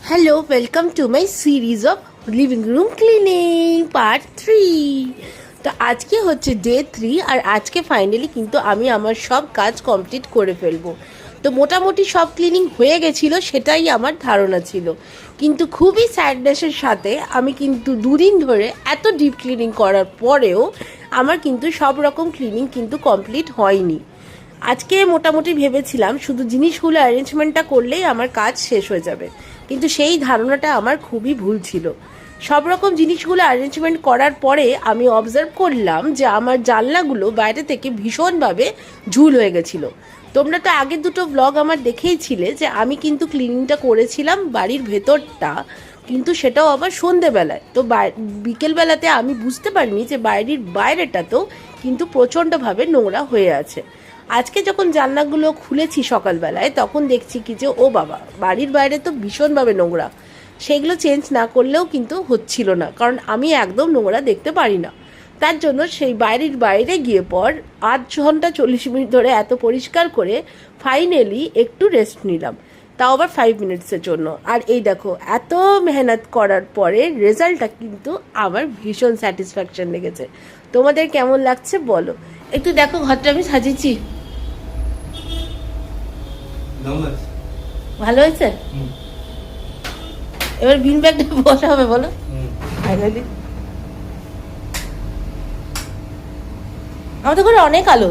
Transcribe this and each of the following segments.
Hello, welcome to my series of living room cleaning part 3. তো আজকে হচ্ছে day 3 আর আজকে ফাইনালি কিন্তু আমি আমার সব কাজ কমপ্লিট করে ফেলবো। তো মোটামুটি সব ক্লিনিং হয়ে গেছিলো, সেটাই আমার ধারণা ছিল। কিন্তু খুবই স্যাডনেসের সাথে আমি কিন্তু দুদিন ধরে এত ডিপ ক্লিনিং করার পরেও আমার কিন্তু সব রকম ক্লিনিং কিন্তু কমপ্লিট হয়নি। আজকে মোটামুটি ভেবেছিলাম শুধু জিনিসগুলো অ্যারেঞ্জমেন্টটা করলেই আমার কাজ শেষ হয়ে যাবে, কিন্তু সেই ধারণাটা আমার খুবই ভুল ছিল। সব রকম জিনিসগুলো অ্যারেঞ্জমেন্ট করার পরে আমি অবজার্ভ করলাম যে আমার জানলাগুলো বাইরে থেকে ভীষণভাবে ঝুল হয়ে গেছিলো। তোমরা তো আগের দুটো ব্লগ আমার দেখেইছিলে যে আমি কিন্তু ক্লিনিংটা করেছিলাম বাড়ির ভেতরটা, কিন্তু সেটাও আবার সন্ধেবেলায়। তো বিকেলবেলাতে আমি বুঝতে পারিনি যে বাড়ির বাইরেটা তো কিন্তু প্রচণ্ডভাবে নোংরা হয়ে আছে। আজকে যখন জানলাগুলো খুলেছি সকালবেলায়, তখন দেখছি কি যে ও বাবা, বাড়ির বাইরে তো ভীষণভাবে নোংরা। সেগুলো চেঞ্জ না করলেও কিন্তু হচ্ছিল না, কারণ আমি একদম নোংরা দেখতে পারি না। তার জন্য সেই বাড়ির বাইরে গিয়ে পর 8 ঘন্টা 40 মিনিট ধরে এত পরিষ্কার করে ফাইনালি একটু রেস্ট নিলাম, তাও আবার 5 মিনিটসের জন্য। আর এই দেখো, এত মেহনত করার পরে রেজাল্টটা কিন্তু আমার ভীষণ স্যাটিসফ্যাকশন লেগেছে। তোমাদের কেমন লাগছে বলো একটু। দেখো ঘরটা আমি সাজিয়েছি, ভালো হয়েছে। এবার বিন ব্যাগটা বসা হবে বলো। আমাদের ঘরে অনেক আলো।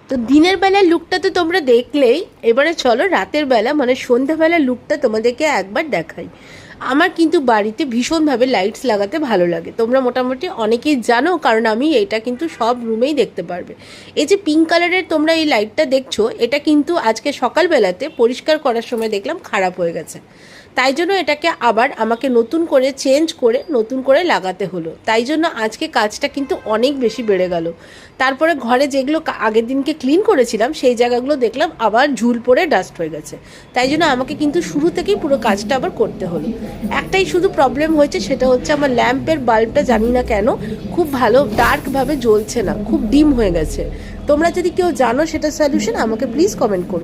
তো দিনের বেলার লুকটা তো তোমরা দেখলেই, এবারে চলো রাতের বেলা মানে সন্ধ্যাবেলার লুকটা তোমাদেরকে একবার দেখাই। আমার কিন্তু বাড়িতে ভীষণভাবে লাইটস লাগাতে ভালো লাগে, তোমরা মোটামুটি অনেকেই জানো, কারণ আমি এটা কিন্তু সব রুমেই দেখতে পারবে। এই যে পিঙ্ক কালারের তোমরা এই লাইটটা দেখছো, এটা কিন্তু আজকে সকালবেলাতে পরিষ্কার করার সময় দেখলাম খারাপ হয়ে গেছে, তাই জন্য এটাকে আবার আমাকে নতুন করে চেঞ্জ করে নতুন করে লাগাতে হলো। তাই জন্য আজকে কাজটা কিন্তু অনেক বেশি বেড়ে গেল। তারপরে ঘরে যেগুলো আগের দিনকে ক্লিন করেছিলাম সেই জায়গাগুলো দেখলাম আবার ঝুল পড়ে ডাস্ট হয়ে গেছে, তাই জন্য আমাকে কিন্তু শুরু থেকেই পুরো কাজটা আবার করতে হলো। একটাই শুধু প্রবলেম হয়েছে, সেটা হচ্ছে আমার ল্যাম্পের বাল্বটা জানি না কেন খুব ভালো ডার্কভাবে জ্বলছে না, খুব ডিম হয়ে গেছে। তোমরা যদি কেউ জানো সেটা সলিউশন, আমাকে প্লিজ কমেন্ট করো।